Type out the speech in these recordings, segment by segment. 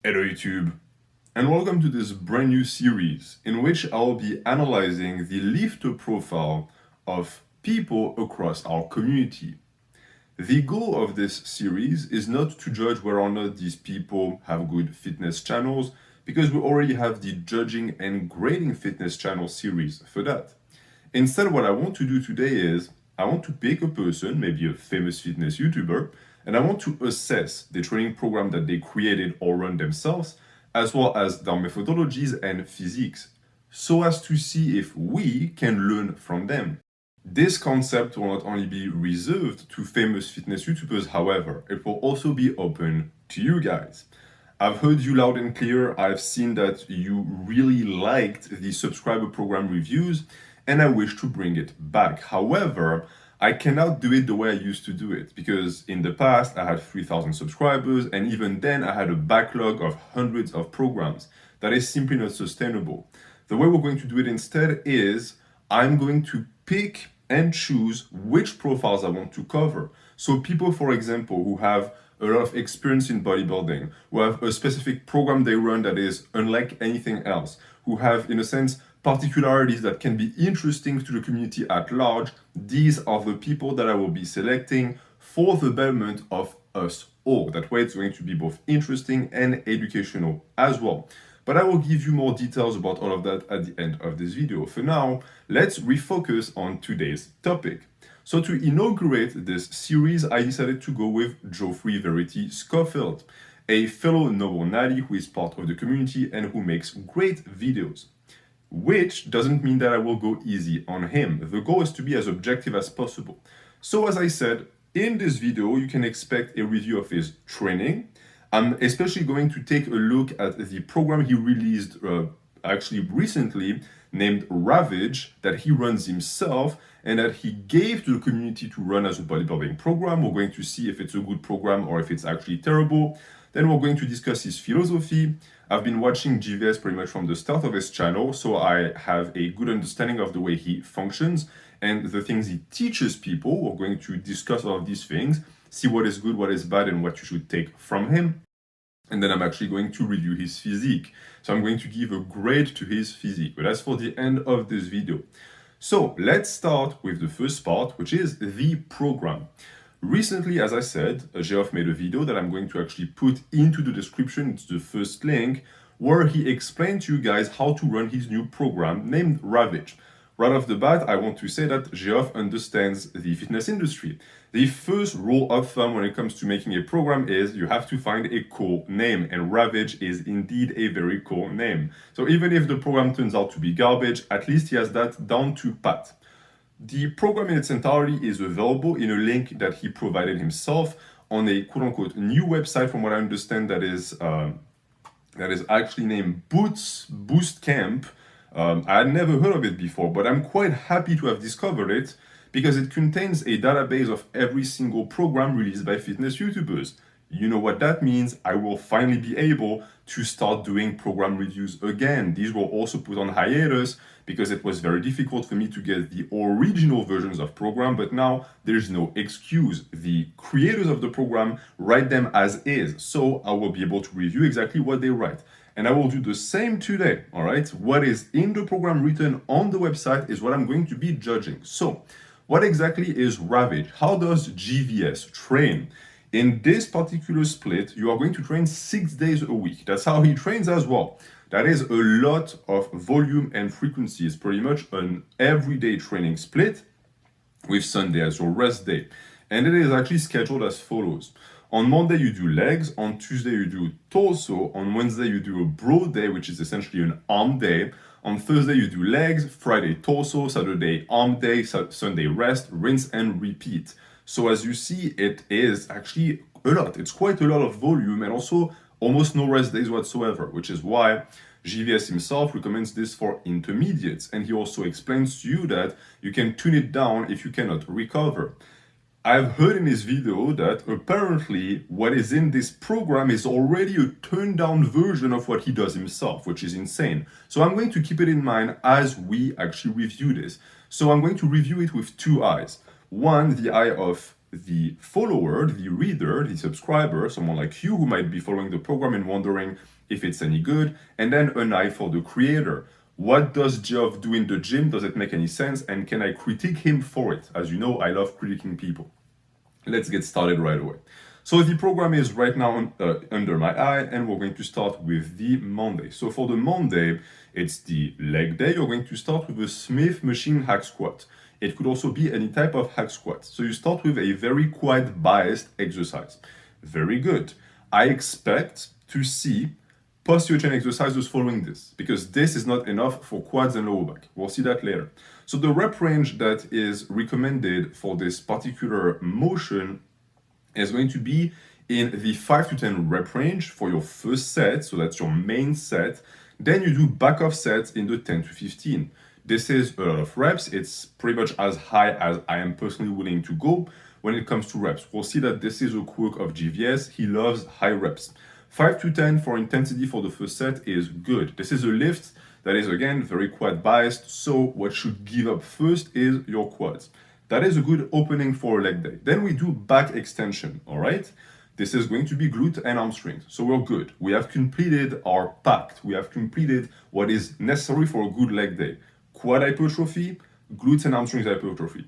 Hello YouTube, and welcome to this brand new series in which I'll be analyzing the lifter profile of people across our community. The goal of this series is not to judge whether or not these people have good fitness channels, because we already have the judging and grading fitness channel series for that. Instead, what I want to do today is I want to pick a person, maybe a famous fitness YouTuber, and I want to assess the training program that they created or run themselves, as well as their methodologies and physiques, so as to see if we can learn from them. This concept will not only be reserved to famous fitness YouTubers, however, it will also be open to you guys. I've heard you loud and clear. I've seen that you really liked the subscriber program reviews, and I wish to bring it back. However, I cannot do it the way I used to do it, because in the past I had 3,000 subscribers, and even then I had a backlog of hundreds of programs. That is simply not sustainable. The way we're going to do it instead is I'm going to pick and choose which profiles I want to cover. So people, for example, who have a lot of experience in bodybuilding, who have a specific program they run that is unlike anything else, who have, in a sense, particularities that can be interesting to the community at large, these are the people that I will be selecting for the betterment of us all. That way it's going to be both interesting and educational as well. But I will give you more details about all of that at the end of this video. For now, let's refocus on today's topic. So to inaugurate this series, I decided to go with Geoffrey Verity Schofield, a fellow Noble Natty who is part of the community and who makes great videos. Which doesn't mean that I will go easy on him. The goal is to be as objective as possible. So as I said, in this video, you can expect a review of his training. I'm especially going to take a look at the program he released actually recently, named Ravage, that he runs himself and that he gave to the community to run as a bodybuilding program. We're going to see if it's a good program or if it's actually terrible. Then we're going to discuss his philosophy. I've been watching GVS pretty much from the start of his channel, so I have a good understanding of the way he functions and the things he teaches people. We're going to discuss all of these things, see what is good, what is bad, and what you should take from him. And then I'm actually going to review his physique. So I'm going to give a grade to his physique, but that's for the end of this video. So let's start with the first part, which is the program. Recently, as I said, Geoff made a video that I'm going to actually put into the description. It's the first link, where he explained to you guys how to run his new program named Ravage. Right off the bat, I want to say that Geoff understands the fitness industry. The first rule of thumb when it comes to making a program is you have to find a cool name, and Ravage is indeed a very cool name. So even if the program turns out to be garbage, at least he has that down to pat. The program in its entirety is available in a link that he provided himself on a quote-unquote new website, from what I understand, that is actually named Boost Camp. I had never heard of it before, but I'm quite happy to have discovered it because it contains a database of every single program released by fitness YouTubers. You know what that means? I will finally be able to start doing program reviews again. These were also put on hiatus because it was very difficult for me to get the original versions of program, but now there's no excuse. The creators of the program write them as is, so I will be able to review exactly what they write. And I will do the same today, all right? What is in the program written on the website is what I'm going to be judging. So, what exactly is Ravage? How does GVS train? In this particular split, you are going to train 6 days a week. That's how he trains as well. That is a lot of volume and frequency. It's pretty much an everyday training split with Sunday as your rest day. And it is actually scheduled as follows. On Monday, you do legs. On Tuesday, you do torso. On Wednesday, you do a broad day, which is essentially an arm day. On Thursday, you do legs. Friday, torso. Saturday, arm day. Sunday, rest. Rinse and repeat. So as you see, it is actually a lot. It's quite a lot of volume and also almost no rest days whatsoever, which is why GVS himself recommends this for intermediates. And he also explains to you that you can tune it down if you cannot recover. I've heard in his video that apparently what is in this program is already a turned down version of what he does himself, which is insane. So I'm going to keep it in mind as we actually review this. So I'm going to review it with two eyes. One, the eye of the follower, the reader, the subscriber, someone like you who might be following the program and wondering if it's any good, and then an eye for the creator. What does Geoff do in the gym? Does it make any sense? And can I critique him for it? As you know, I love critiquing people. Let's get started right away. So the program is right now under my eye, and we're going to start with the Monday. So for the Monday, it's the leg day. You're going to start with a Smith machine hack squat. It could also be any type of hack squat. So you start with a very quad biased exercise. Very good. I expect to see posterior chain exercises following this, because this is not enough for quads and lower back. We'll see that later. So the rep range that is recommended for this particular motion is going to be in the 5 to 10 rep range for your first set, so that's your main set. Then you do back-off sets in the 10 to 15. This is a lot of reps. It's pretty much as high as I am personally willing to go when it comes to reps. We'll see that this is a quirk of GVS. He loves high reps. 5 to 10 for intensity for the first set is good. This is a lift that is, again, very quad biased, so what should give up first is your quads. That is a good opening for a leg day. Then we do back extension, all right? This is going to be glute and hamstrings, so we're good. We have completed our pact. We have completed what is necessary for a good leg day. Quad hypertrophy, glutes and hamstrings hypertrophy.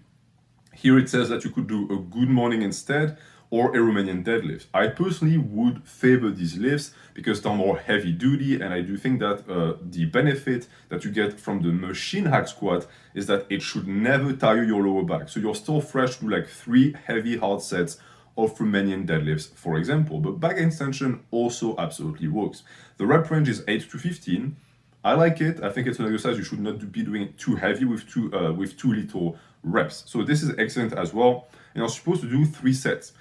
Here it says that you could do a good morning instead, or a Romanian deadlift. I personally would favor these lifts because they're more heavy duty, and I do think that the benefit that you get from the machine hack squat is that it should never tire your lower back. So you're still fresh to like 3 heavy hard sets of Romanian deadlifts, for example. But back extension also absolutely works. The rep range is 8 to 15. I like it. I think it's an exercise you should not be doing too heavy with too little reps. So this is excellent as well. And you're supposed to do 3 sets.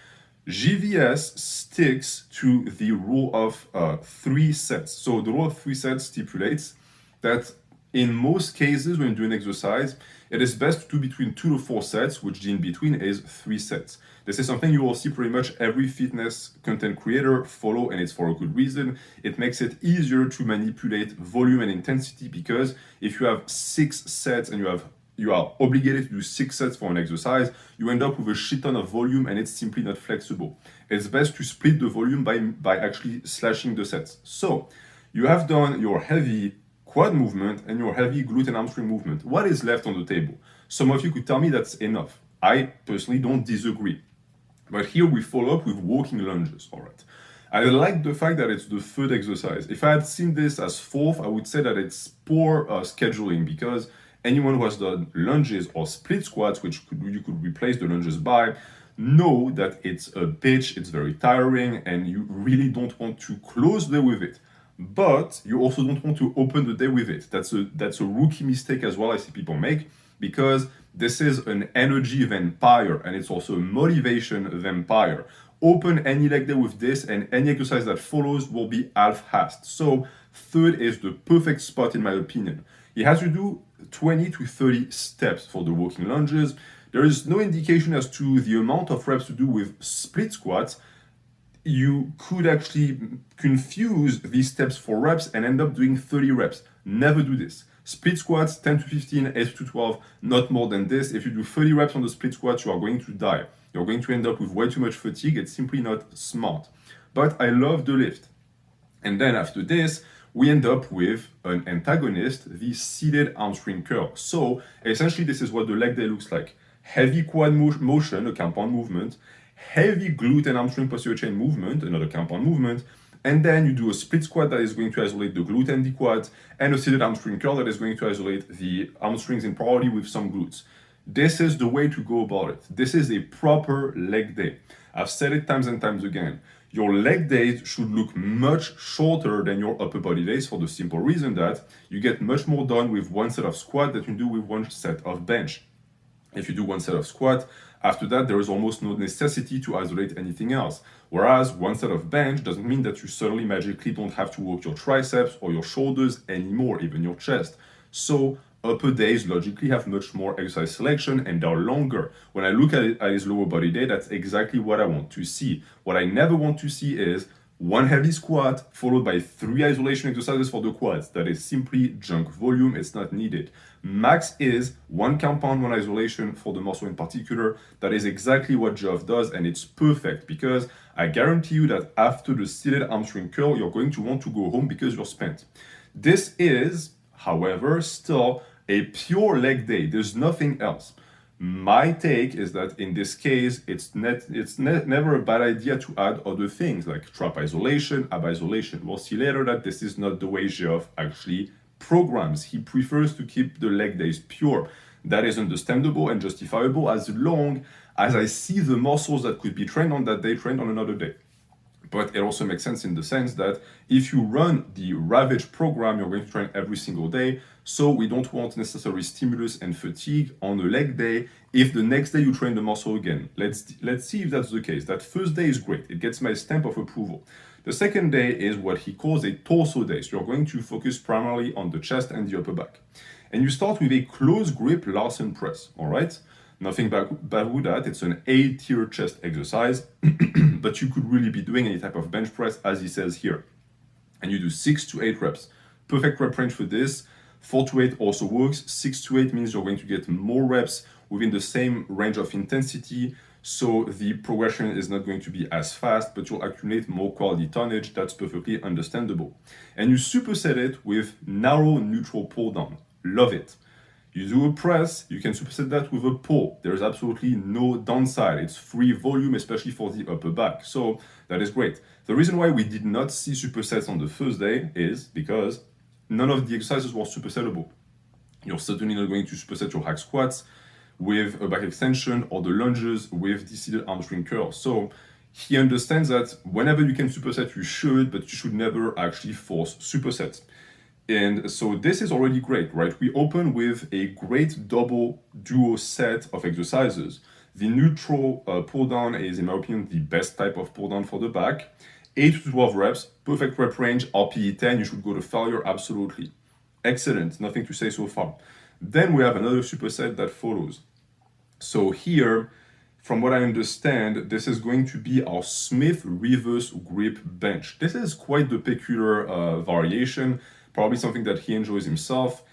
GVS sticks to the rule of 3 sets. So the rule of 3 sets stipulates that in most cases when you do an exercise, it is best to do between 2 to 4 sets, which the in between is 3 sets. This is something you will see pretty much every fitness content creator follow, and it's for a good reason. It makes it easier to manipulate volume and intensity, because if you have 6 sets and you are obligated to do 6 sets for an exercise, you end up with a shit ton of volume and it's simply not flexible. It's best to split the volume by actually slashing the sets. So you have done your heavy quad movement and your heavy glute and hamstring movement. What is left on the table? Some of you could tell me that's enough. I personally don't disagree. But here we follow up with walking lunges, all right. I like the fact that it's the third exercise. If I had seen this as fourth, I would say that it's poor scheduling, because anyone who has done lunges or split squats, which you could replace the lunges by, know that it's a bitch, it's very tiring, and you really don't want to close the day with it. But you also don't want to open the day with it. That's a rookie mistake as well I see people make, because this is an energy vampire and it's also a motivation vampire. Open any leg day with this, and any exercise that follows will be half-assed. So third is the perfect spot in my opinion. He has to do 20 to 30 steps for the walking lunges. There is no indication as to the amount of reps to do with split squats. You could actually confuse these steps for reps and end up doing 30 reps. Never do this. Split squats, 10 to 15, 8 to 12, not more than this. If you do 30 reps on the split squats, you are going to die. You're going to end up with way too much fatigue. It's simply not smart. But I love the lift. And then after this, we end up with an antagonist, the seated hamstring curl. So essentially, this is what the leg day looks like. Heavy quad motion, a compound movement, heavy glute and hamstring posterior chain movement, another compound movement, and then you do a split squat that is going to isolate the glute and the quads, and a seated hamstring curl that is going to isolate the hamstrings in parallel with some glutes. This is the way to go about it. This is a proper leg day. I've said it times and times again. Your leg days should look much shorter than your upper body days, for the simple reason that you get much more done with one set of squat than you do with one set of bench. If you do one set of squat, after that there is almost no necessity to isolate anything else. Whereas one set of bench doesn't mean that you suddenly magically don't have to work your triceps or your shoulders anymore, even your chest. So upper days logically have much more exercise selection and they're longer. When I look at his lower body day, that's exactly what I want to see. What I never want to see is one heavy squat followed by 3 isolation exercises for the quads. That is simply junk volume, it's not needed. Max is 1 compound, 1 isolation for the muscle in particular. That is exactly what Geoff does, and it's perfect because I guarantee you that after the seated hamstring curl, you're going to want to go home because you're spent. This is, however, still a pure leg day. There's nothing else. My take is that in this case, it's never a bad idea to add other things like trap isolation, ab isolation. We'll see later that this is not the way Geoff actually programs. He prefers to keep the leg days pure. That is understandable and justifiable as long as I see the muscles that could be trained on that day trained on another day. But it also makes sense in the sense that if you run the Ravage program, you're going to train every single day. So we don't want necessary stimulus and fatigue on a leg day if the next day you train the muscle again. Let's see if that's the case. That first day is great. It gets my stamp of approval. The second day is what he calls a torso day. So you're going to focus primarily on the chest and the upper back. And you start with a close grip Larsen press, all right? Nothing bad with that. It's an A-tier chest exercise, but you could really be doing any type of bench press as he says here. And you do 6 to 8 reps. Perfect rep range for this. 4 to 8 also works. 6 to 8 means you're going to get more reps within the same range of intensity. So the progression is not going to be as fast, but you'll accumulate more quality tonnage. That's perfectly understandable. And you superset it with narrow neutral pull down. Love it. You do a press, you can superset that with a pull. There's absolutely no downside. It's free volume, especially for the upper back. So that is great. The reason why we did not see supersets on the first day is because none of the exercises were supersettable. You're certainly not going to superset your hack squats with a back extension or the lunges with the seated hamstring curl. So he understands that whenever you can superset, you should, but you should never actually force supersets. And so this is already great, right? We open with a great double duo set of exercises. The neutral pull down is, in my opinion, the best type of pull down for the back. 8 to 12 reps, perfect rep range, RPE 10, you should go to failure, absolutely. Excellent, nothing to say so far. Then we have another superset that follows. So here, from what I understand, this is going to be our Smith reverse grip bench. This is quite the peculiar variation. Probably something that he enjoys himself.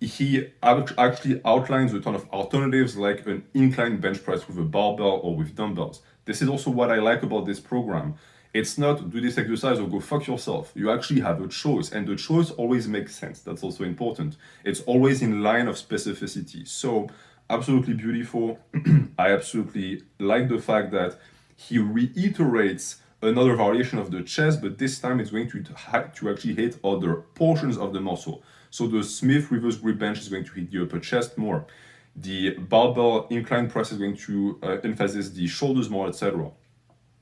He actually outlines a ton of alternatives like an incline bench press with a barbell or with dumbbells. This is also what I like about this program. It's not do this exercise or go fuck yourself. You actually have a choice, and the choice always makes sense. That's also important. It's always in line of specificity. So absolutely beautiful. I absolutely like the fact that he reiterates another variation of the chest, but this time it's going to actually hit other portions of the muscle. So the Smith reverse grip bench is going to hit the upper chest more. The barbell incline press is going to emphasize the shoulders more, etc.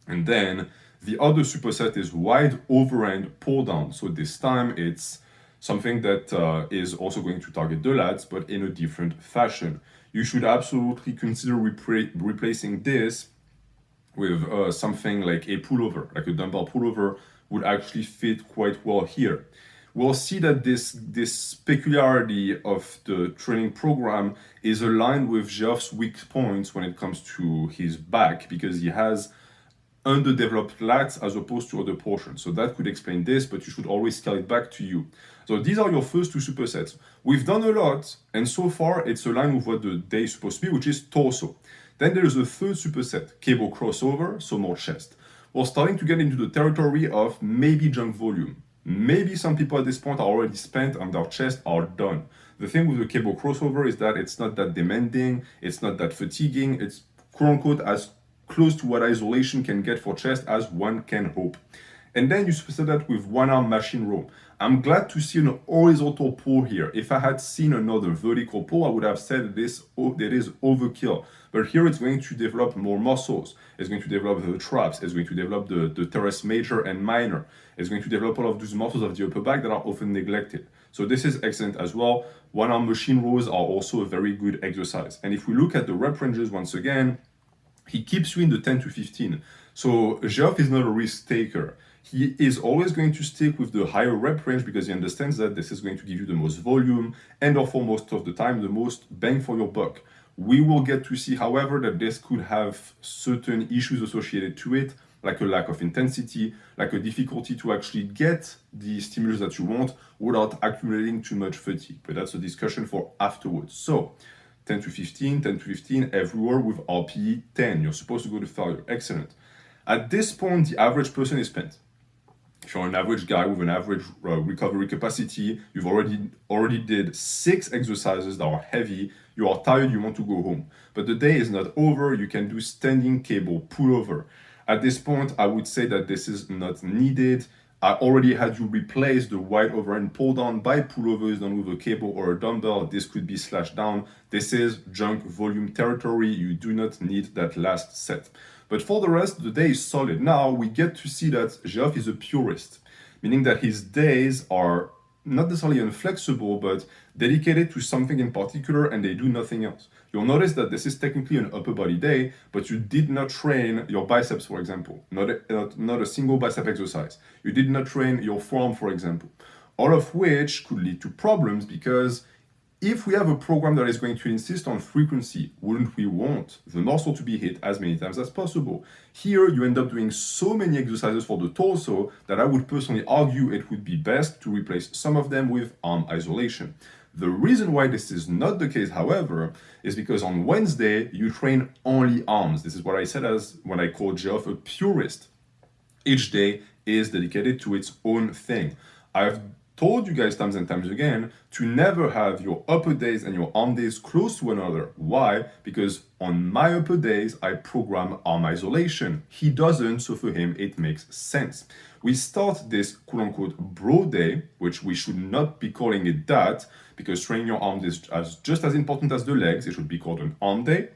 And then the other superset is wide overhand pull down. So this time it's something that is also going to target the lats, but in a different fashion. You should absolutely consider replacing this with something like a pullover, like a dumbbell pullover would actually fit quite well here. We'll see that this peculiarity of the training program is aligned with Geoff's weak points when it comes to his back, because he has underdeveloped lats as opposed to other portions. So that could explain this, but you should always scale it back to you. So these are your first 2 supersets. We've done a lot, and so far it's aligned with what the day is supposed to be, which is torso. Then there's a third superset, cable crossover, so more chest. We're starting to get into the territory of maybe junk volume. Maybe some people at this point are already spent and their chest are done. The thing with the cable crossover is that it's not that demanding, it's not that fatiguing, it's quote-unquote as close to what isolation can get for chest as one can hope. And then you superset that with one-arm machine row. I'm glad to see an horizontal pull here. If I had seen another vertical pull, I would have said that it is overkill. But here it's going to develop more muscles. It's going to develop the traps. It's going to develop the teres major and minor. It's going to develop all of those muscles of the upper back that are often neglected. So this is excellent as well. One-arm machine rows are also a very good exercise. And if we look at the rep ranges once again, he keeps you in the 10 to 15. So Geoff is not a risk taker. He is always going to stick with the higher rep range because he understands that this is going to give you the most volume and therefore most of the time the most bang for your buck. We will get to see, however, that this could have certain issues associated to it. like a lack of intensity, like a difficulty to actually get the stimulus that you want without accumulating too much fatigue. But that's a discussion for afterwards. So 10 to 15, 10 to 15 everywhere with RPE 10. You're supposed to go to failure. Excellent. At this point, the average person is spent. If you're an average guy with an average recovery capacity, you've already did 6 exercises that are heavy, you are tired, you want to go home. But the day is not over, you can do standing cable pullover. At this point, I would say that this is not needed. I already had you replace the wide overhand pull down by pullovers done with a cable or a dumbbell. This could be slashed down. This is junk volume territory. You do not need that last set. But for the rest, the day is solid. Now we get to see that Geoff is a purist, meaning that his days are not necessarily inflexible, but dedicated to something in particular and they do nothing else. You'll notice that this is technically an upper body day, but you did not train your biceps, for example. Not a single bicep exercise. You did not train your forearm, for example. All of which could lead to problems because if we have a program that is going to insist on frequency, wouldn't we want the muscle to be hit as many times as possible? Here, you end up doing so many exercises for the torso that I would personally argue it would be best to replace some of them with arm isolation. The reason why this is not the case, however, is because on Wednesday, you train only arms. This is what I said as when I called Geoff a purist. Each day is dedicated to its own thing. I've told you guys times and times again to never have your upper days and your arm days close to one another. Why? Because on my upper days, I program arm isolation. He doesn't, so for him, it makes sense. We start this quote-unquote bro day, which we should not be calling it that, because training your arms is just as important as the legs. It should be called an arm day.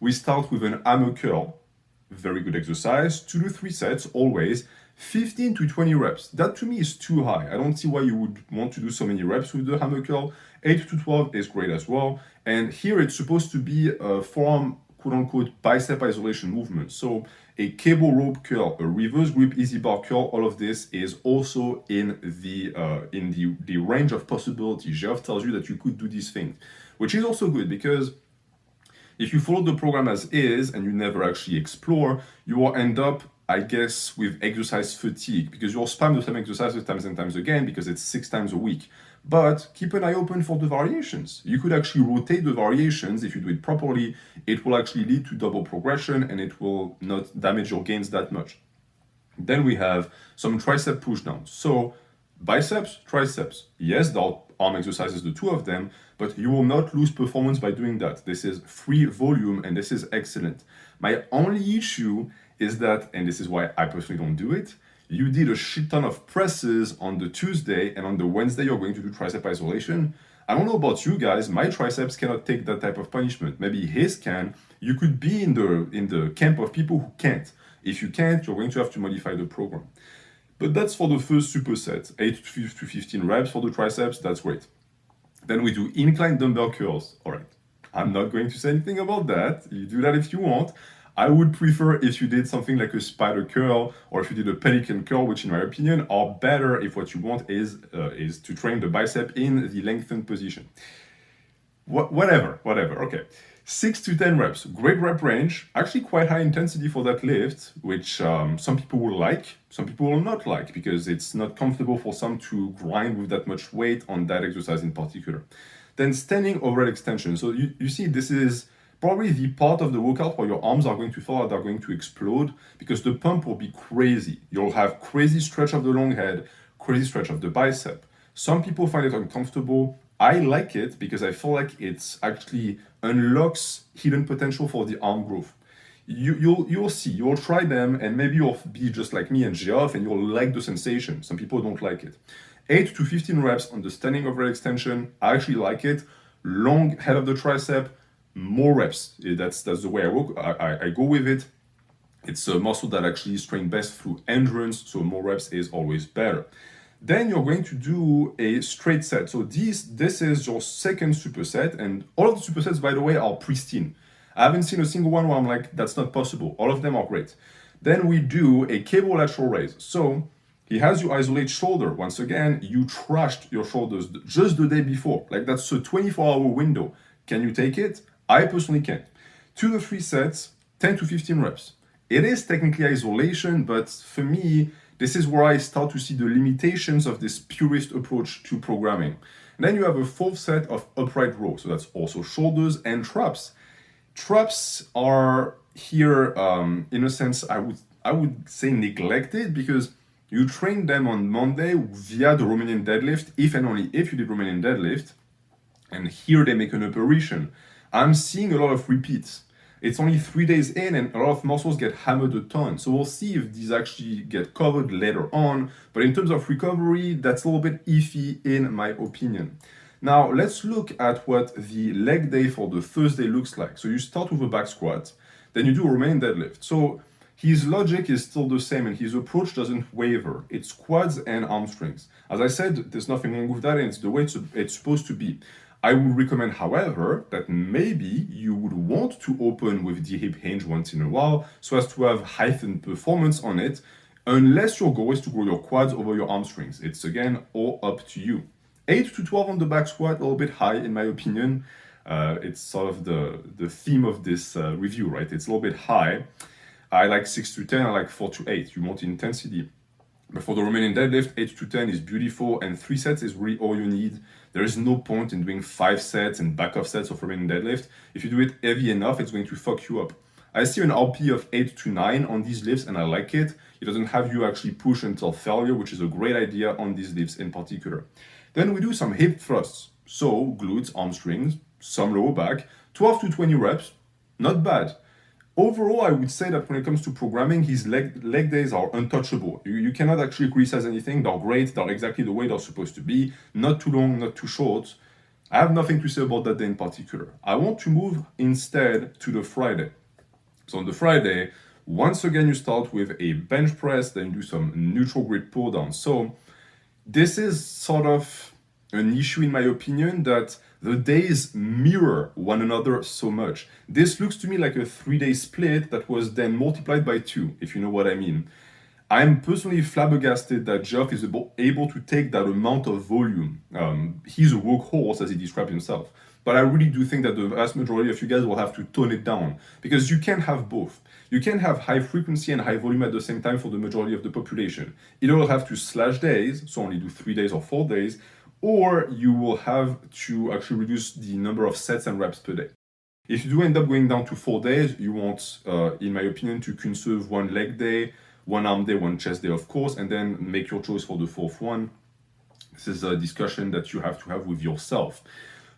We start with an hammer curl. Very good exercise. 2 to 3 sets, always. 15 to 20 reps. That to me is too high. I don't see why you would want to do so many reps with the hammer curl. 8 to 12 is great as well. And here it's supposed to be a forearm quote-unquote bicep isolation movement. So a cable rope curl, a reverse grip easy bar curl, all of this is also in the range of possibilities. Geoff tells you that you could do these things, which is also good because if you follow the program as is and you never actually explore, you will end up, I guess, with exercise fatigue because you'll spam the same exercises times and times again because it's 6 times a week. But keep an eye open for the variations. You could actually rotate the variations. If you do it properly, it will actually lead to double progression and it will not damage your gains that much. Then we have some tricep push downs. So biceps, triceps. Yes, there are arm exercises, the two of them, but you will not lose performance by doing that. This is free volume and this is excellent. My only issue is that, and this is why I personally don't do it, you did a shit ton of presses on the Tuesday and on the Wednesday you're going to do tricep isolation. I don't know about you guys, my triceps cannot take that type of punishment. Maybe his can. You could be in the camp of people who can't. If you can't, you're going to have to modify the program. But that's for the first superset, 8 to 15 reps for the triceps, that's great. Then we do incline dumbbell curls. All right, I'm not going to say anything about that. You do that if you want. I would prefer if you did something like a spider curl or if you did a pelican curl, which in my opinion are better if what you want is to train the bicep in the lengthened position. Whatever, okay. 6 to 10 reps, great rep range, actually quite high intensity for that lift, which some people will like, some people will not like because it's not comfortable for some to grind with that much weight on that exercise in particular. Then standing overhead extension. So you see this is probably the part of the workout where your arms are going to fall out, are going to explode because the pump will be crazy. You'll have crazy stretch of the long head, crazy stretch of the bicep. Some people find it uncomfortable. I like it because I feel like it actually unlocks hidden potential for the arm growth. You'll see, you'll try them and maybe you'll be just like me and Geoff and you'll like the sensation. Some people don't like it. 8 to 15 reps on the standing overhead extension. I actually like it. Long head of the tricep, more reps. That's the way I go with it. It's a muscle that actually is trained best through endurance, so more reps is always better. Then you're going to do a straight set. So this is your second superset, and all of the supersets, by the way, are pristine. I haven't seen a single one where I'm like, that's not possible. All of them are great. Then we do a cable lateral raise. So he has you isolate shoulder. Once again, you trashed your shoulders just the day before. Like that's a 24-hour window. Can you take it? I personally can't. 2 to 3 sets, 10 to 15 reps. It is technically isolation, but for me, this is where I start to see the limitations of this purist approach to programming. And then you have a fourth set of upright rows, so that's also shoulders and traps. Traps are here, in a sense, I would say neglected, because you train them on Monday via the Romanian deadlift, if and only if you did Romanian deadlift, and here they make an apparition. I'm seeing a lot of repeats. It's only 3 days in, and a lot of muscles get hammered a ton. So we'll see if these actually get covered later on. But in terms of recovery, that's a little bit iffy in my opinion. Now, let's look at what the leg day for the Thursday looks like. So you start with a back squat, then you do a Romanian deadlift. So his logic is still the same and his approach doesn't waver. It's quads and hamstrings. As I said, there's nothing wrong with that, and it's the way it's supposed to be. I would recommend, however, that maybe you would want to open with the hip hinge once in a while so as to have heightened performance on it, unless your goal is to grow your quads over your hamstrings. It's again all up to you. 8 to 12 on the back squat, a little bit high in my opinion. It's sort of the theme of this review, right? It's a little bit high. I like 6 to 10, I like 4 to 8. You want intensity. But for the Romanian deadlift, 8 to 10 is beautiful, and 3 sets is really all you need. There is no point in doing 5 sets and back-off sets of Romanian deadlift. If you do it heavy enough, it's going to fuck you up. I see an RP of 8 to 9 on these lifts, and I like it. It doesn't have you actually push until failure, which is a great idea on these lifts in particular. Then we do some hip thrusts. So glutes, hamstrings, some lower back, 12 to 20 reps, not bad. Overall, I would say that when it comes to programming, his leg days are untouchable. You cannot actually criticize anything. They're great. They're exactly the way they're supposed to be. Not too long, not too short. I have nothing to say about that day in particular. I want to move instead to the Friday. So on the Friday, once again, you start with a bench press, then you do some neutral grip pull down. So this is sort of an issue in my opinion, that the days mirror one another so much. This looks to me like a 3-day split that was then multiplied by 2, if you know what I mean. I'm personally flabbergasted that Geoff is able to take that amount of volume. He's a workhorse, as he described himself. But I really do think that the vast majority of you guys will have to tone it down, because you can't have both. You can't have high frequency and high volume at the same time for the majority of the population. Either you'll have to slash days, so only do 3 days or 4 days, or you will have to actually reduce the number of sets and reps per day. If you do end up going down to 4 days, you want, in my opinion, to conserve 1 leg day, 1 arm day, 1 chest day, of course, and then make your choice for the 4th one. This is a discussion that you have to have with yourself.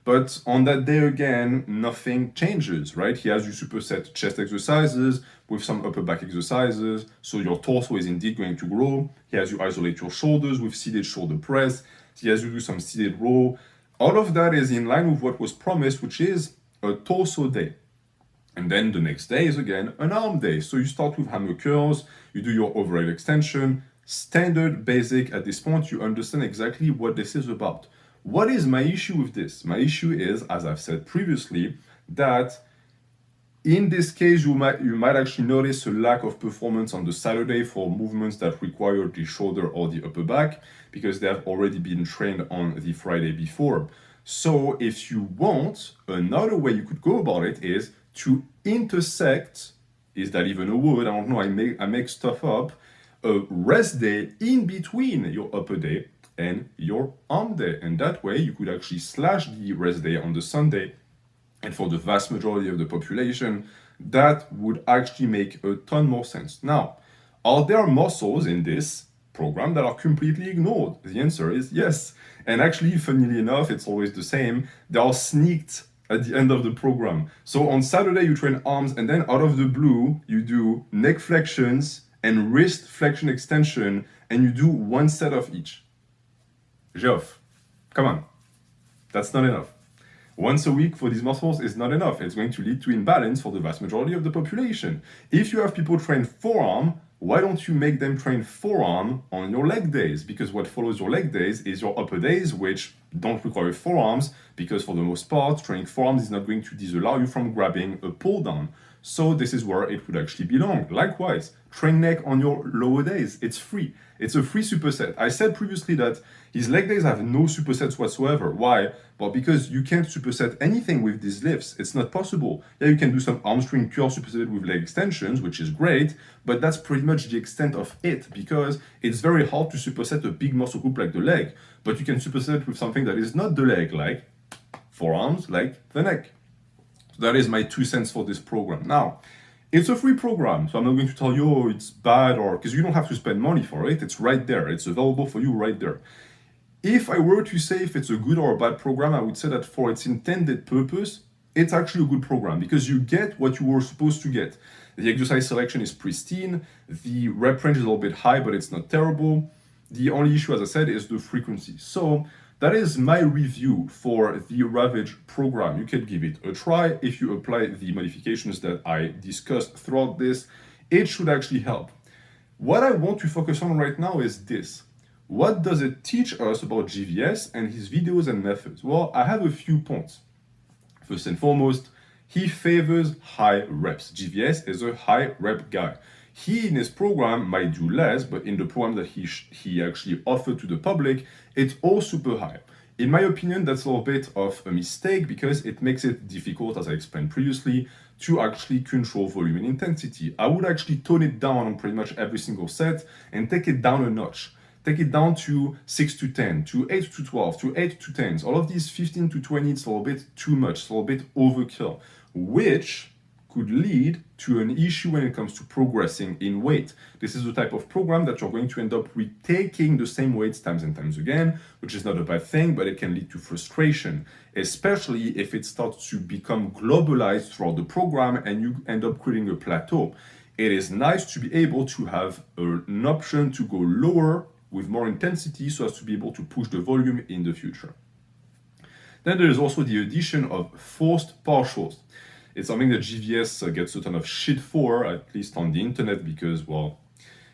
But on that day again, nothing changes, right? He has you superset chest exercises with some upper back exercises, so your torso is indeed going to grow. He has you isolate your shoulders with seated shoulder press. He has you do some seated row. All of that is in line with what was promised, which is a torso day. And then the next day is again an arm day. So you start with hammer curls, you do your overhead extension, standard, basic. At this point, you understand exactly what this is about. What is my issue with this? My issue is, as I've said previously, that in this case, you might actually notice a lack of performance on the Saturday for movements that require the shoulder or the upper back, because they have already been trained on the Friday before. So if you want, another way you could go about it is to intersect, is that even a word? I don't know, I make stuff up, a rest day in between your upper day and your arm day. And that way you could actually slash the rest day on the Sunday. And for the vast majority of the population, that would actually make a ton more sense. Now, are there muscles in this program that are completely ignored? The answer is yes. And actually, funnily enough, it's always the same. They are sneaked at the end of the program. So on Saturday, you train arms, and then out of the blue, you do neck flexions and wrist flexion extension, and you do 1 set of each. Geoff, come on. That's not enough. Once a week for these muscles is not enough. It's going to lead to imbalance for the vast majority of the population. If you have people train forearm, why don't you make them train forearm on your leg days? Because what follows your leg days is your upper days, which don't require forearms, because for the most part, training forearms is not going to disallow you from grabbing a pull down. So this is where it would actually belong. Likewise, train neck on your lower days. It's free. It's a free superset. I said previously that his leg days have no supersets whatsoever. Why? Well, because you can't superset anything with these lifts. It's not possible. Yeah, you can do some hamstring curl superset with leg extensions, which is great, but that's pretty much the extent of it, because it's very hard to superset a big muscle group like the leg, but you can superset with something that is not the leg, like forearms, like the neck. So that is my 2 cents for this program. Now, it's a free program, so I'm not going to tell you, oh, it's bad, or because you don't have to spend money for it. It's right there. It's available for you right there. If I were to say if it's a good or a bad program, I would say that for its intended purpose, it's actually a good program, because you get what you were supposed to get. The exercise selection is pristine, the rep range is a little bit high, but it's not terrible. The only issue, as I said, is the frequency. So that is my review for the Ravage program. You can give it a try. If you apply the modifications that I discussed throughout this, it should actually help. What I want to focus on right now is this. What does it teach us about GVS and his videos and methods? Well, I have a few points. First and foremost, he favors high reps. GVS is a high rep guy. He in his program might do less, but in the program that he actually offered to the public, it's all super high. In my opinion, that's a little bit of a mistake, because it makes it difficult, as I explained previously, to actually control volume and intensity. I would actually tone it down on pretty much every single set and take it down a notch. Take it down to 6 to 10, to 8 to 12, to 8 to 10. All of these 15 to 20, it's a little bit too much, it's a little bit overkill, which could lead to an issue when it comes to progressing in weight. This is the type of program that you're going to end up retaking the same weights times and times again, which is not a bad thing, but it can lead to frustration, especially if it starts to become globalized throughout the program and you end up creating a plateau. It is nice to be able to have an option to go lower with more intensity so as to be able to push the volume in the future. Then there is also the addition of forced partials. It's something that GVS gets a ton of shit for, at least on the internet, because, well,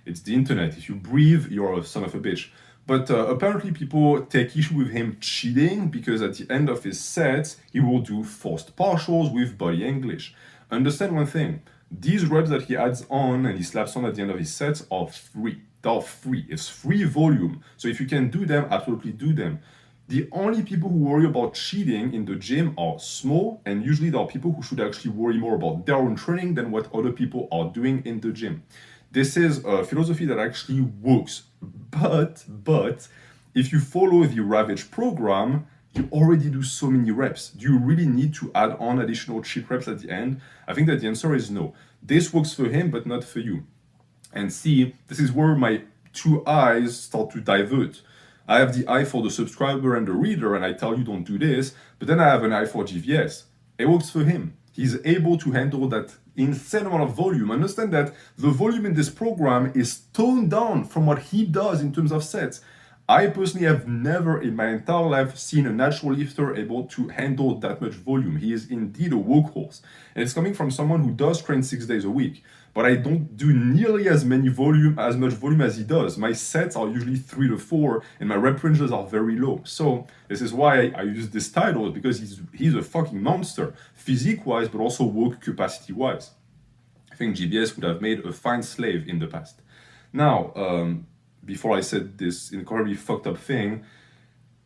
it's the internet. If you breathe, you're a son of a bitch. But apparently people take issue with him cheating, because at the end of his sets, he will do forced partials with body English. Understand one thing, these reps that he adds on and he slaps on at the end of his sets are free. They're free. It's free volume. So if you can do them, absolutely do them. The only people who worry about cheating in the gym are small, and usually there are people who should actually worry more about their own training than what other people are doing in the gym. This is a philosophy that actually works, but if you follow the Ravage program, you already do so many reps. Do you really need to add on additional cheat reps at the end? I think that the answer is no. This works for him, but not for you. And see, this is where my two eyes start to divert. I have the eye for the subscriber and the reader, and I tell you don't do this, but then I have an eye for GVS. It works for him. He's able to handle that insane amount of volume. Understand that the volume in this program is toned down from what he does in terms of sets. I personally have never in my entire life seen a natural lifter able to handle that much volume. He is indeed a workhorse. And it's coming from someone who does train 6 days a week. But I don't do nearly as much volume as he does. My sets are usually 3 to 4, and my rep ranges are very low. So this is why I use this title, because he's a fucking monster, physique-wise, but also work capacity-wise. I think GVS would have made a fine slave in the past. Now, before I said this incredibly fucked up thing,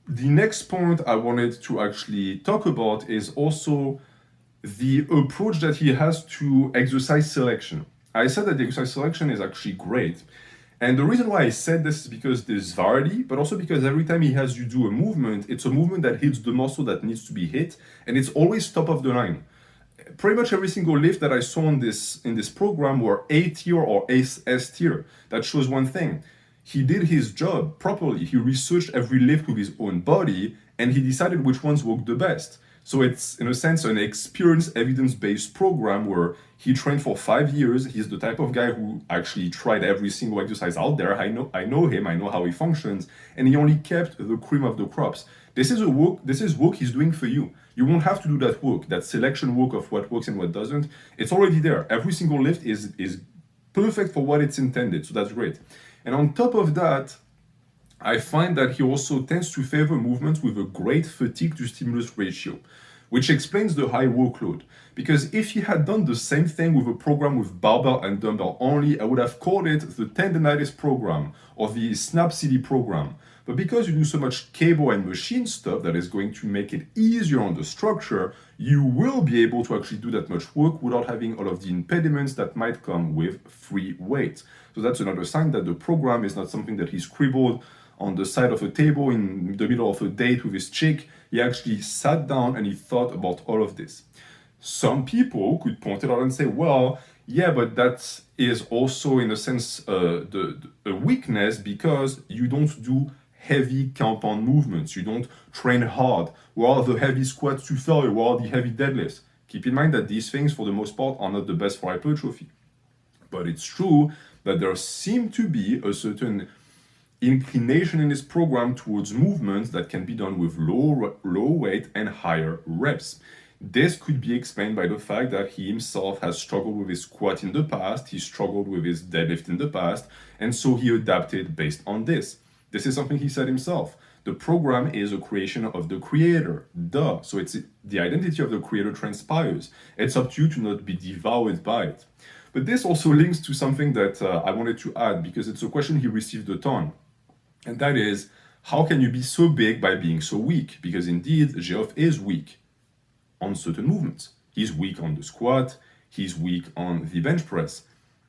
the next point I wanted to actually talk about is also the approach that he has to exercise selection. I said that the exercise selection is actually great. And the reason why I said this is because there's variety, but also because every time he has you do a movement, it's a movement that hits the muscle that needs to be hit, and it's always top of the line. Pretty much every single lift that I saw in this program were A tier or S tier. That shows one thing. He did his job properly. He researched every lift with his own body, and he decided which ones worked the best. So it's, in a sense, an experienced, evidence-based program where he trained for 5 years. He's the type of guy who actually tried every single exercise out there. I know him, I know how he functions, and he only kept the cream of the crops. This is work he's doing for you. You won't have to do that work, that selection work of what works and what doesn't. It's already there. Every single lift is perfect for what it's intended, so that's great. And on top of that, I find that he also tends to favor movements with a great fatigue to stimulus ratio, which explains the high workload. Because if he had done the same thing with a program with barbell and dumbbell only, I would have called it the tendonitis program or the snap CD program. But because you do so much cable and machine stuff that is going to make it easier on the structure, you will be able to actually do that much work without having all of the impediments that might come with free weight. So that's another sign that the program is not something that he scribbled on the side of a table in the middle of a date with his chick. He actually sat down and he thought about all of this. Some people could point it out and say, well, yeah, but that is also in a sense a weakness because you don't do heavy compound movements. You don't train hard. Where are the heavy squats to failure? Where are the heavy deadlifts? Keep in mind that these things, for the most part, are not the best for hypertrophy. But it's true that there seems to be a certain inclination in this program towards movements that can be done with low weight and higher reps. This could be explained by the fact that he himself has struggled with his squat in the past, he struggled with his deadlift in the past, and so he adapted based on this. This is something he said himself. The program is a creation of the creator. Duh. So it's the identity of the creator transpires. It's up to you to not be devoured by it. But this also links to something that I wanted to add because it's a question he received a ton. And that is, how can you be so big by being so weak? Because indeed, Geoff is weak on certain movements. He's weak on the squat, he's weak on the bench press.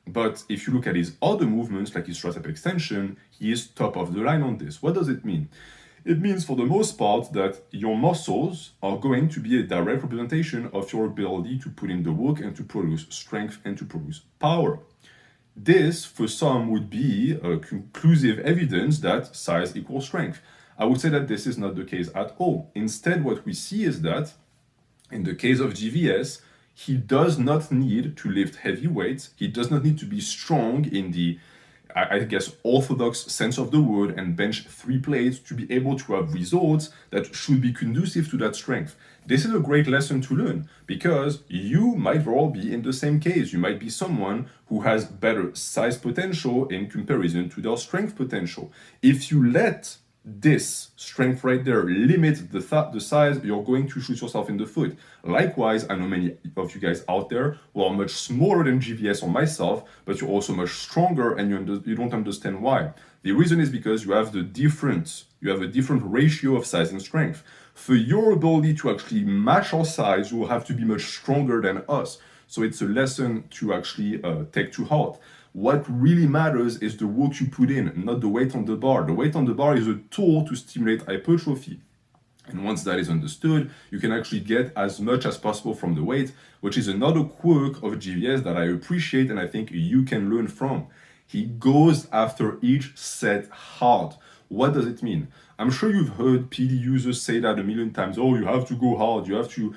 But if you look at his other movements, like his tricep extension, he is top of the line on this. What does it mean? It means for the most part that your muscles are going to be a direct representation of your ability to put in the work and to produce strength and to produce power. This, for some, would be a conclusive evidence that size equals strength. I would say that this is not the case at all. Instead, what we see is that in the case of GVS, he does not need to lift heavy weights. He does not need to be strong in the, I guess, orthodox sense of the word and bench 3 plates to be able to have results that should be conducive to that strength. This is a great lesson to learn because you might all be in the same case. You might be someone who has better size potential in comparison to their strength potential. If you let this strength right there limit the size, you're going to shoot yourself in the foot. Likewise, I know many of you guys out there who are much smaller than GVS or myself, but you're also much stronger and you don't understand why. The reason is because you have a different ratio of size and strength. For your ability to actually match our size, you will have to be much stronger than us. So it's a lesson to actually take to heart. What really matters is the work you put in, not the weight on the bar. The weight on the bar is a tool to stimulate hypertrophy. And once that is understood, you can actually get as much as possible from the weight, which is another quirk of GVS that I appreciate and I think you can learn from. He goes after each set hard. What does it mean? I'm sure you've heard PD users say that a million times. Oh, you have to go hard. You have to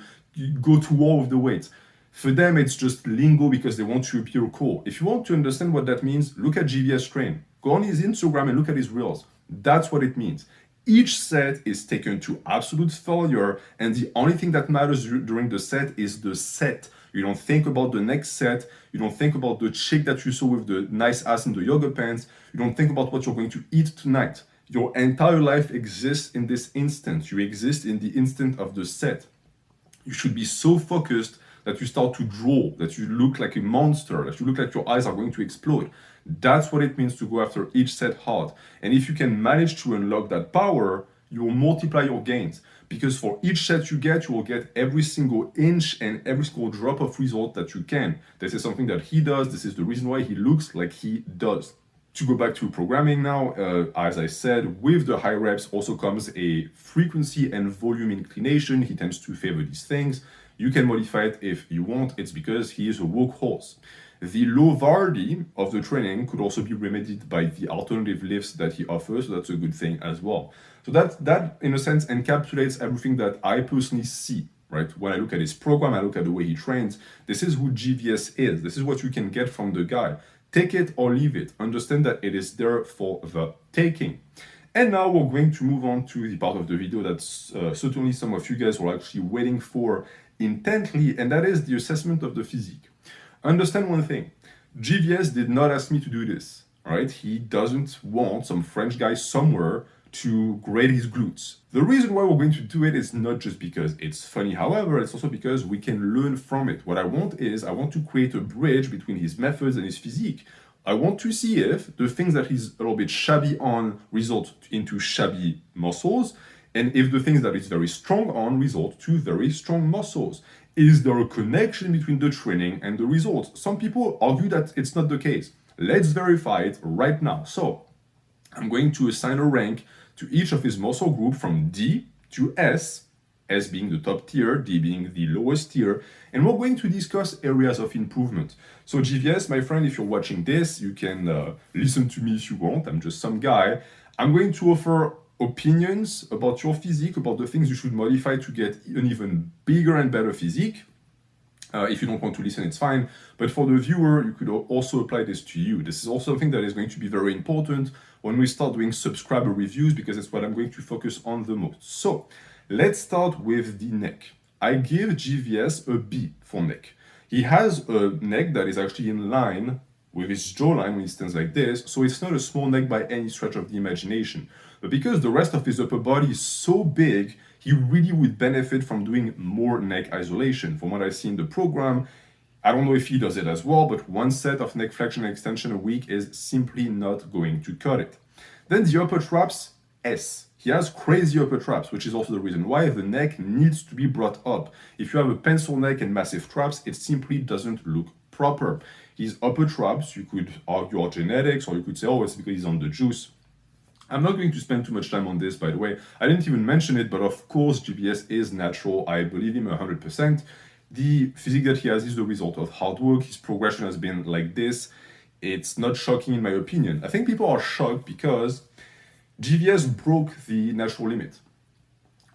go to war with the weight. For them, it's just lingo because they want to appear cool. If you want to understand what that means, look at GVS Train. Go on his Instagram and look at his reels. That's what it means. Each set is taken to absolute failure, and the only thing that matters during the set is the set. You don't think about the next set. You don't think about the chick that you saw with the nice ass in the yoga pants. You don't think about what you're going to eat tonight. Your entire life exists in this instant. You exist in the instant of the set. You should be so focused that you start to draw, that you look like a monster, that you look like your eyes are going to explode. That's what it means to go after each set hard. And if you can manage to unlock that power, you will multiply your gains. Because for each set you will get every single inch and every single drop of result that you can. This is something that he does. This is the reason why he looks like he does. To go back to programming now, as I said, with the high reps also comes a frequency and volume inclination. He tends to favor these things. You can modify it if you want. It's because he is a workhorse. The low variety of the training could also be remedied by the alternative lifts that he offers, so that's a good thing as well. So that in a sense encapsulates everything that I personally see, right? When I look at his program, I look at the way he trains. This is who GVS is. This is what you can get from the guy. Take it or leave it. Understand that it is there for the taking. And now we're going to move on to the part of the video that certainly some of you guys were actually waiting for intently, and that is the assessment of the physique. Understand one thing, GVS did not ask me to do this. right? He doesn't want some French guy somewhere to grade his glutes. The reason why we're going to do it is not just because it's funny, however, it's also because we can learn from it. What I want to create a bridge between his methods and his physique. I want to see if the things that he's a little bit shabby on result into shabby muscles, and if the things that he's very strong on result to very strong muscles. Is there a connection between the training and the results? Some people argue that it's not the case. Let's verify it right now. So I'm going to assign a rank to each of his muscle group from D to S, S being the top tier, D being the lowest tier, and we're going to discuss areas of improvement. So GVS, my friend, if you're watching this, you can listen to me if you want. I'm just some guy. I'm going to offer opinions about your physique, about the things you should modify to get an even bigger and better physique. If you don't want to listen, it's fine. But for the viewer, you could also apply this to you. This is also something that is going to be very important when we start doing subscriber reviews, because it's what I'm going to focus on the most. So let's start with the neck. I give GVS a B for neck. He has a neck that is actually in line with his jawline when he stands like this, so it's not a small neck by any stretch of the imagination. But because the rest of his upper body is so big, he really would benefit from doing more neck isolation. From what I see in the program, I don't know if he does it as well, but one set of neck flexion and extension a week is simply not going to cut it. Then the upper traps, S. He has crazy upper traps, which is also the reason why the neck needs to be brought up. If you have a pencil neck and massive traps, it simply doesn't look proper. His upper traps, you could argue are genetics, or you could say, oh, it's because he's on the juice. I'm not going to spend too much time on this, by the way. I didn't even mention it, but of course, GVS is natural. I believe him 100%. The physique that he has is the result of hard work. His progression has been like this. It's not shocking in my opinion. I think people are shocked because GVS broke the natural limit.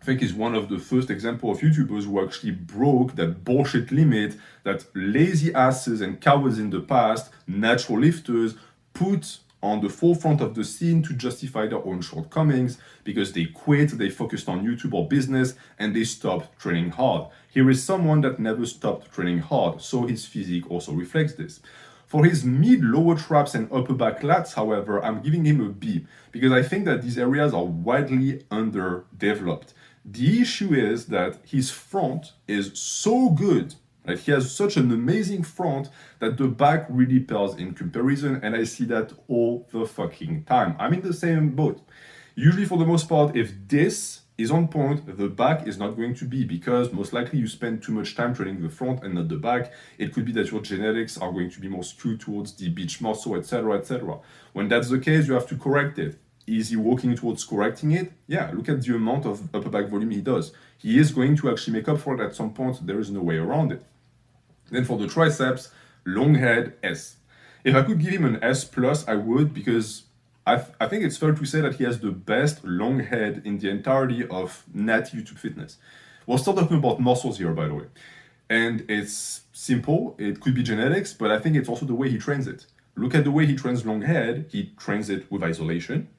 I think he's one of the first example of YouTubers who actually broke that bullshit limit that lazy asses and cowards in the past, natural lifters, put on the forefront of the scene to justify their own shortcomings because they quit, they focused on YouTube or business, and they stopped training hard. Here is someone that never stopped training hard, so his physique also reflects this. For his mid-lower traps and upper back lats, however, I'm giving him a B because I think that these areas are widely underdeveloped. The issue is that his front is so good. Like he has such an amazing front that the back really pales in comparison, and I see that all the fucking time. I'm in the same boat. Usually, for the most part, if this is on point, the back is not going to be, because most likely you spend too much time training the front and not the back. It could be that your genetics are going to be more skewed towards the beach muscle, etc., etc. When that's the case, you have to correct it. Is he working towards correcting it? Yeah, look at the amount of upper back volume he does. He is going to actually make up for it at some point. There is no way around it. Then for the triceps, long head, S. If I could give him an S+, I would, because I think it's fair to say that he has the best long head in the entirety of Natty YouTube Fitness. We're still talking about muscles here, by the way. And it's simple, it could be genetics, but I think it's also the way he trains it. Look at the way he trains long head. He trains it with isolation,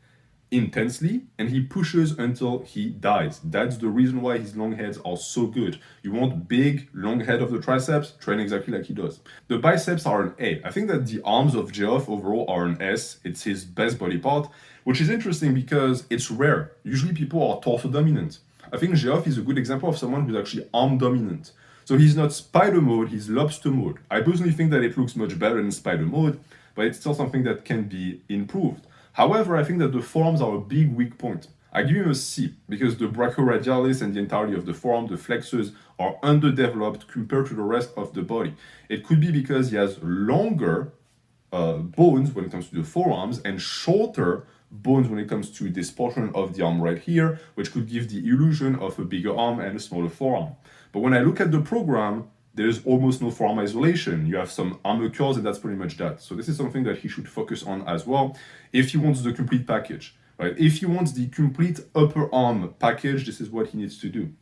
intensely, and he pushes until he dies. That's the reason why his long heads are so good. You want big, long head of the triceps, train exactly like he does. The biceps are an A. I think that the arms of Geoff overall are an S. It's his best body part, which is interesting because it's rare. Usually people are torso dominant. I think Geoff is a good example of someone who's actually arm dominant. So he's not spider mode, he's lobster mode. I personally think that it looks much better in spider mode, but it's still something that can be improved. However, I think that the forearms are a big weak point. I give him a C because the brachioradialis and the entirety of the forearm, the flexors, are underdeveloped compared to the rest of the body. It could be because he has longer bones when it comes to the forearms and shorter bones when it comes to this portion of the arm right here, which could give the illusion of a bigger arm and a smaller forearm. But when I look at the program, there's almost no forearm isolation. You have some armor curls, and that's pretty much that. So this is something that he should focus on as well if he wants the complete package, right? If he wants the complete upper arm package, this is what he needs to do.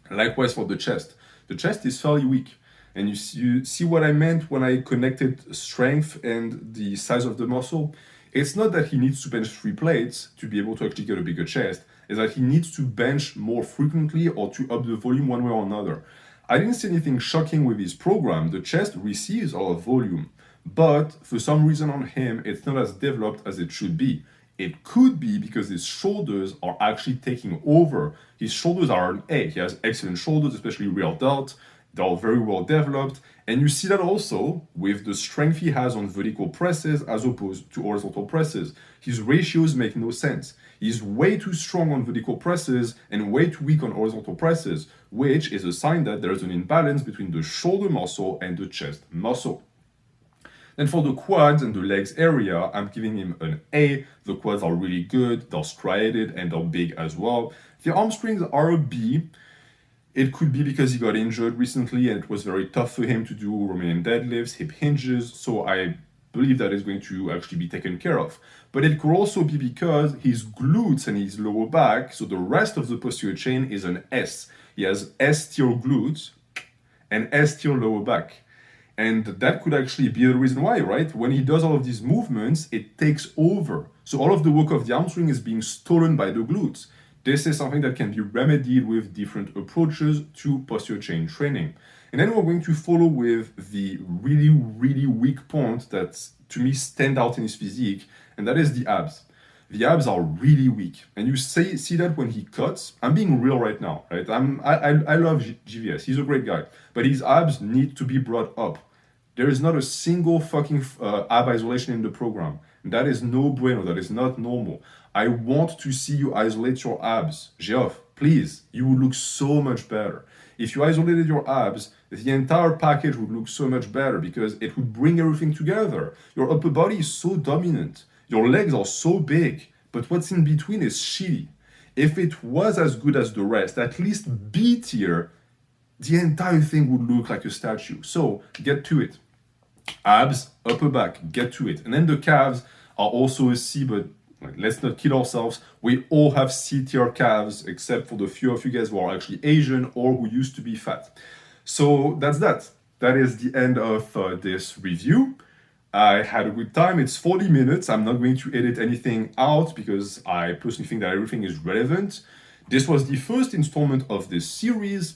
Likewise for the chest. The chest is fairly weak. And you see what I meant when I connected strength and the size of the muscle? It's not that he needs to bench 3 plates to be able to actually get a bigger chest. It's that he needs to bench more frequently or to up the volume one way or another. I didn't see anything shocking with his program. The chest receives a lot of volume, but for some reason on him, it's not as developed as it should be. It could be because his shoulders are actually taking over. His shoulders are an A. He has excellent shoulders, especially rear delt. They're very well developed. And you see that also with the strength he has on vertical presses as opposed to horizontal presses. His ratios make no sense. He's way too strong on vertical presses and way too weak on horizontal presses, which is a sign that there is an imbalance between the shoulder muscle and the chest muscle. Then for the quads and the legs area, I'm giving him an A. The quads are really good, they're striated, and they're big as well. The hamstrings are a B. It could be because he got injured recently and it was very tough for him to do Romanian deadlifts, hip hinges, so I believe that is going to actually be taken care of. But it could also be because his glutes and his lower back, so the rest of the posterior chain is an S. He has S-tier glutes and S-tier lower back. And that could actually be the reason why, right? When he does all of these movements, it takes over. So all of the work of the hamstring is being stolen by the glutes. This is something that can be remedied with different approaches to posterior chain training. And then we're going to follow with the really, really weak point that to me stand out in his physique, and that is the abs. The abs are really weak. And you see that when he cuts. I'm being real right now, right? I love GVS. He's a great guy. But his abs need to be brought up. There is not a single fucking ab isolation in the program. That is no bueno. That is not normal. I want to see you isolate your abs. Geoff, please. You would look so much better. If you isolated your abs, the entire package would look so much better because it would bring everything together. Your upper body is so dominant. Your legs are so big. But what's in between is shitty. If it was as good as the rest, at least B tier, the entire thing would look like a statue. So get to it. Abs, upper back, get to it. And then the calves are also a C, but let's not kid ourselves. We all have C-tier calves, except for the few of you guys who are actually Asian or who used to be fat. So that's that. That is the end of this review. I had a good time. It's 40 minutes. I'm not going to edit anything out because I personally think that everything is relevant. This was the first installment of this series.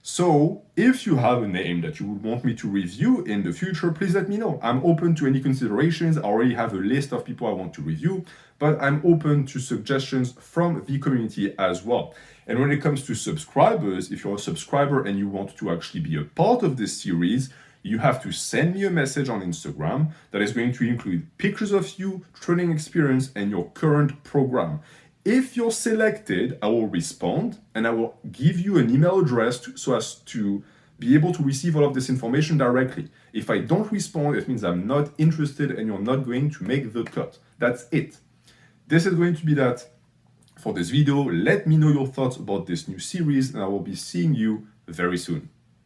So if you have a name that you would want me to review in the future, please let me know. I'm open to any considerations. I already have a list of people I want to review, but I'm open to suggestions from the community as well. And when it comes to subscribers, if you're a subscriber and you want to actually be a part of this series, you have to send me a message on Instagram that is going to include pictures of you, training experience, and your current program. If you're selected, I will respond and I will give you an email address so as to be able to receive all of this information directly. If I don't respond, it means I'm not interested and you're not going to make the cut. That's it. This is going to be that for this video. Let me know your thoughts about this new series and I will be seeing you very soon.